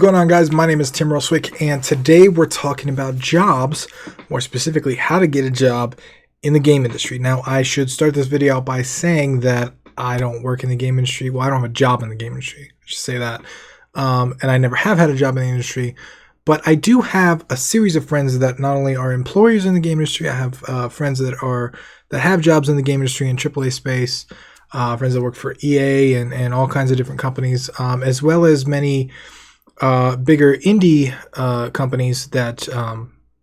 going on, guys? My name is Tim Roswick, and today we're talking about jobs, more specifically how to get a job in the game industry. Now, I should start this video out by saying that I don't work in the game industry. Well, I don't have a job in the game industry. I should say that. And I never have had a job in the industry, but I do have a series of friends that not only are employers in the game industry. I have friends that have jobs in the game industry in AAA space. Friends that work for EA and all kinds of different companies, as well as many bigger indie companies that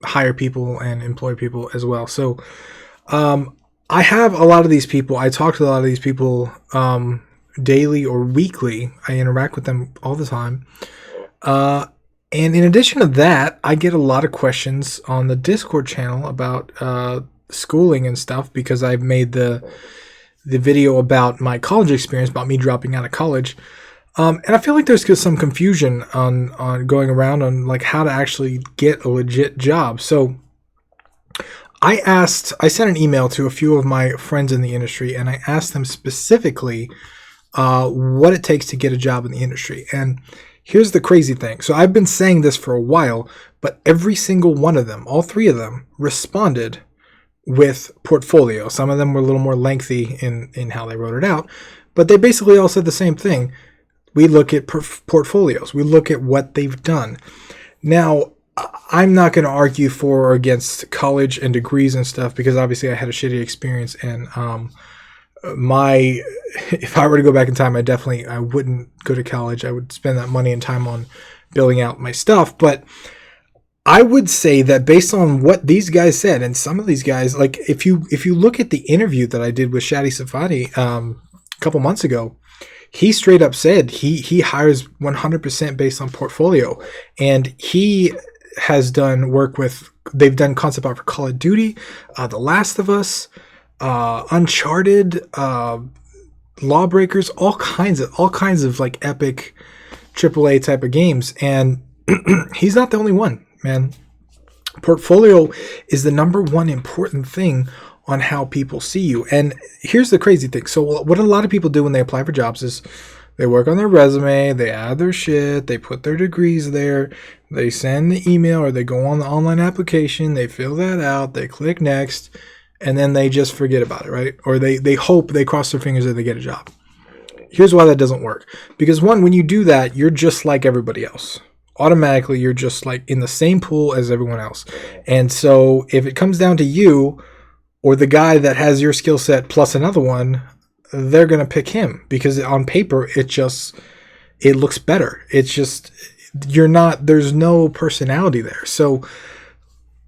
hire people and employ people as well. So I have a lot of these people. I talk to a lot of these people daily or weekly. I interact with them all the time. And in addition to that, I get a lot of questions on the Discord channel about schooling and stuff, because I've made the video about my college experience, about me dropping out of college. And I feel like there's some confusion on going around on like how to actually get a legit job. So I sent an email to a few of my friends in the industry, and I asked them specifically what it takes to get a job in the industry. And here's the crazy thing. So I've been saying this for a while, but every single one of them, all three of them, responded with portfolio. Some of them were a little more lengthy in how they wrote it out, but they basically all said the same thing. We look at portfolios. We look at what they've done. Now, I'm not going to argue for or against college and degrees and stuff, because obviously I had a shitty experience, and if I were to go back in time, I wouldn't go to college. I would spend that money and time on building out my stuff. But I would say that based on what these guys said, and some of these guys, like if you look at the interview that I did with Shadi Safadi a couple months ago, he straight up said he hires 100% based on portfolio, and he has done work with. They've done concept art for Call of Duty, The Last of Us, Uncharted, Lawbreakers, all kinds of like epic AAA type of games, and he's not the only one. Man, portfolio is the number one important thing on how people see you. And here's the crazy thing. So what a lot of people do when they apply for jobs is they work on their resume, they add their shit, they put their degrees there, they send the email, or they go on the online application, they fill that out, they click next, and then they just forget about it, right? Or they hope, they cross their fingers that they get a job. Here's why that doesn't work. Because one, when you do that, you're just like everybody else. Automatically, you're just like in the same pool as everyone else. And so if it comes down to you or the guy that has your skill set plus another one, they're going to pick him, because on paper, it looks better. It's just, there's no personality there. So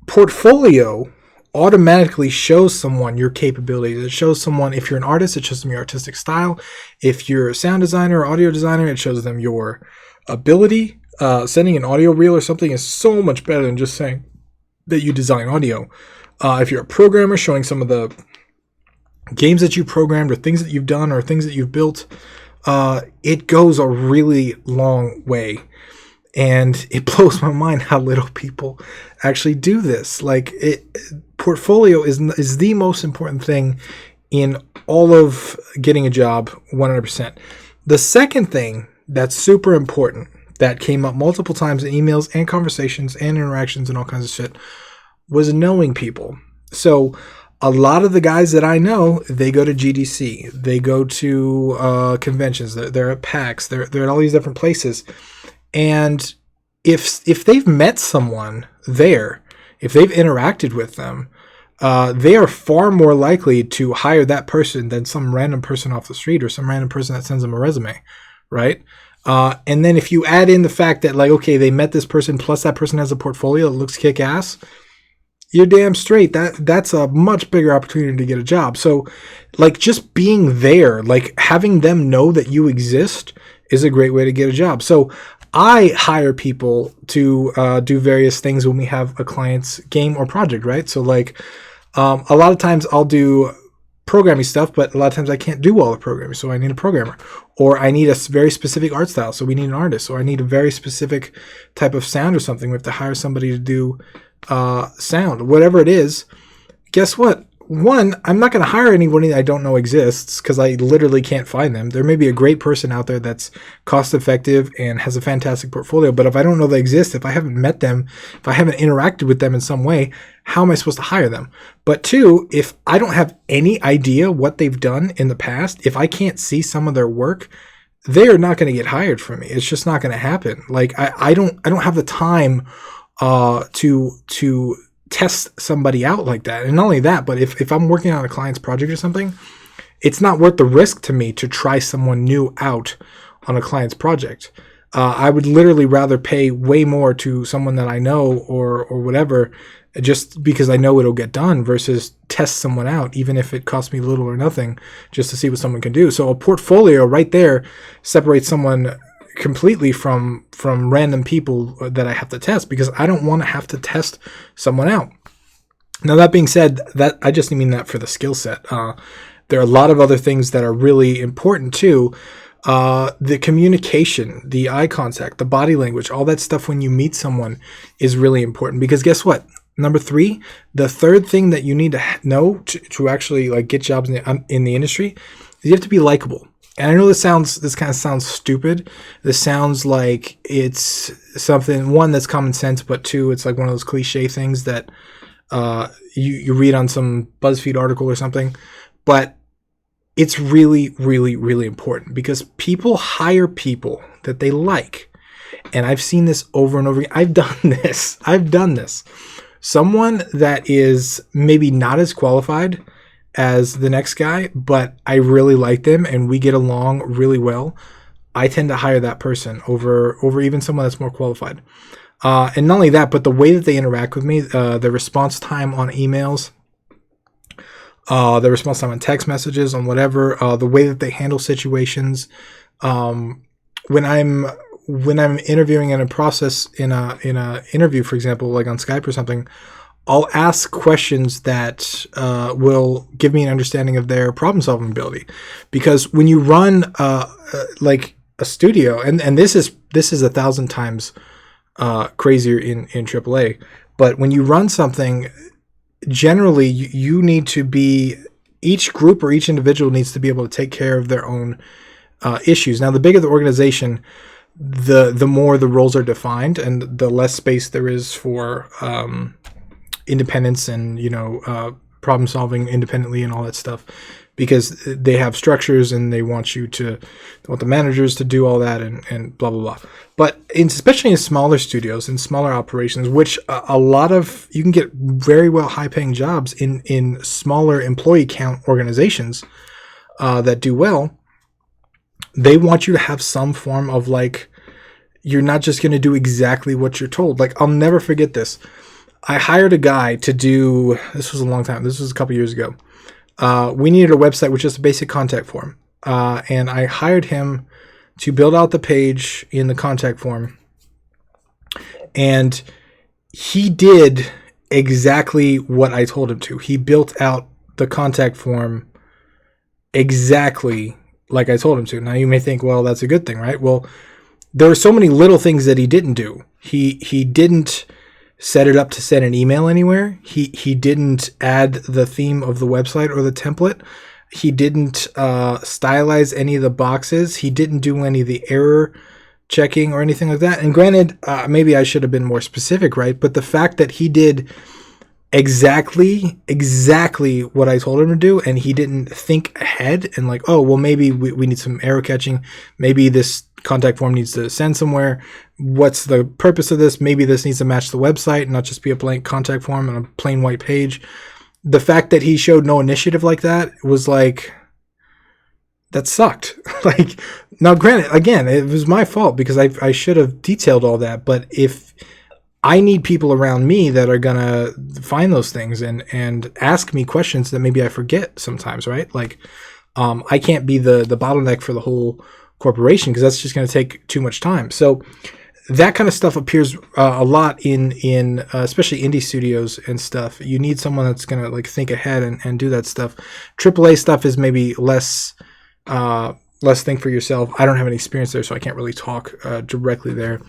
portfolio automatically shows someone your capabilities. It shows someone, if you're an artist, it shows them your artistic style. If you're a sound designer or audio designer, it shows them your ability. Sending an audio reel or something is so much better than just saying that you design audio. If you're a programmer, showing some of the games that you programmed or things that you've done or things that you've built, it goes a really long way. And it blows my mind how little people actually do this. Like, portfolio is the most important thing in all of getting a job, 100%. The second thing that's super important, that came up multiple times in emails and conversations and interactions and all kinds of shit, was knowing people. So a lot of the guys that I know, they go to GDC, they go to conventions, they're at PAX, they're at all these different places. And if they've met someone there, if they've interacted with them, they are far more likely to hire that person than some random person off the street or some random person that sends them a resume, right? And then if you add in the fact that, like, okay, they met this person plus that person has a portfolio that looks kick-ass, you're damn straight. That's a much bigger opportunity to get a job. So, like, just being there, like having them know that you exist, is a great way to get a job. So I hire people to do various things when we have a client's game or project, right? So, like, a lot of times I'll do programming stuff, but a lot of times I can't do all the programming, so I need a programmer. Or I need a very specific art style, so we need an artist. Or I need a very specific type of sound or something. We have to hire somebody to do sound. Whatever it is, guess what? one, I'm not going to hire anybody that I don't know exists because I literally can't find them. There may be a great person out there that's cost effective and has a fantastic portfolio, but if I don't know they exist, if I haven't met them, if I haven't interacted with them in some way, how am I supposed to hire them? But two, if I don't have any idea what they've done in the past, if I can't see some of their work, they are not going to get hired from me. It's just not going to happen. Like I don't have the time to test somebody out like that. And not only that, but if I'm working on a client's project or something, it's not worth the risk to me to try someone new out on a client's project. I would literally rather pay way more to someone that I know or whatever, just because I know it'll get done, versus test someone out, even if it costs me little or nothing, just to see what someone can do. So a portfolio right there separates someone completely from random people that I have to test, because I don't want to have to test someone out. Now, that being said, that I just mean that for the skill set. There are a lot of other things that are really important too. The communication, the eye contact, the body language, all that stuff when you meet someone is really important, because guess what? Number 3, the third thing that you need to know to actually like get jobs in the industry is you have to be likable. And I know this kind of sounds stupid. This sounds like it's something, one, that's common sense, but two, it's like one of those cliche things that you read on some BuzzFeed article or something. But it's really, really, really important, because people hire people that they like. And I've seen this over and over again. I've done this. Someone that is maybe not as qualified as the next guy, but I really like them and we get along really well, I tend to hire that person over even someone that's more qualified. And not only that, but the way that they interact with me, the response time on emails, the response time on text messages, on whatever, the way that they handle situations. When I'm interviewing in a process in a interview, for example, like on Skype or something, I'll ask questions that will give me an understanding of their problem-solving ability. Because when you run like a studio, and this is 1,000 times crazier in AAA, but when you run something, generally you need to be, each group or each individual needs to be able to take care of their own issues. Now, the bigger the organization, the more the roles are defined, and the less space there is for independence and problem solving independently and all that stuff, because they have structures and they want the managers to do all that and blah blah blah. But especially in smaller studios and smaller operations, which a lot of, you can get very well high paying jobs in smaller employee count organizations that do well. They want you to have some form of, like, you're not just going to do exactly what you're told. Like, I'll never forget this. I hired a guy to do, this was a long time, this was a couple years ago. We needed a website with just a basic contact form. And I hired him to build out the page in the contact form. And he did exactly what I told him to. He built out the contact form exactly like I told him to. Now you may think, well, that's a good thing, right? Well, there are so many little things that he didn't do. He didn't set it up to send an email anywhere. He didn't add the theme of the website or the template. He didn't stylize any of the boxes. He didn't do any of the error checking or anything like that. And granted, maybe I should have been more specific, right? But the fact that he did exactly what I told him to do, and he didn't think ahead and like, oh, well, maybe we need some error catching. Maybe this contact form needs to send somewhere. What's the purpose of this? Maybe this needs to match the website and not just be a blank contact form on a plain white page. The fact that he showed no initiative like that was like, that sucked. Like, now granted, again, it was my fault because I should have detailed all that. But if I need people around me that are gonna find those things and ask me questions that maybe I forget sometimes, right? Like, I can't be the bottleneck for the whole corporation, because that's just going to take too much time. So that kind of stuff appears a lot in especially indie studios and stuff. You need someone that's going to like think ahead and do that stuff. AAA stuff is maybe less think for yourself. I don't have any experience there, so I can't really talk directly there.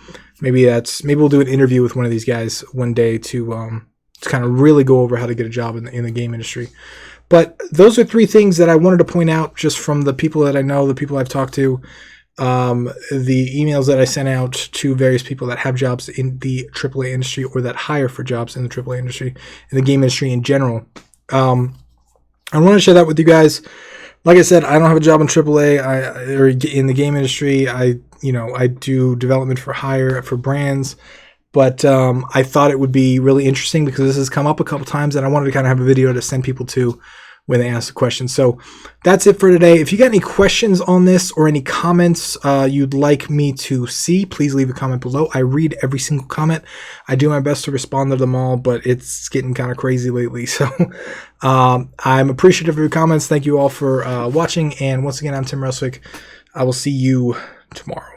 Maybe we'll do an interview with one of these guys one day to kind of really go over how to get a job in the game industry. But those are 3 things that I wanted to point out just from the people that I know, the people I've talked to, the emails that I sent out to various people that have jobs in the AAA industry or that hire for jobs in the AAA industry, in the game industry in general. I want to share that with you guys. Like I said, I don't have a job in AAA or in the game industry. I do development for hire for brands, but I thought it would be really interesting because this has come up a couple times, and I wanted to kind of have a video to send people to when they ask a question. So that's it for today. If you got any questions on this or any comments you'd like me to see, please leave a comment below. I read every single comment. I do my best to respond to them all, but it's getting kind of crazy lately. So I'm appreciative of your comments. Thank you all for watching. And once again, I'm Tim Ruswick. I will see you tomorrow.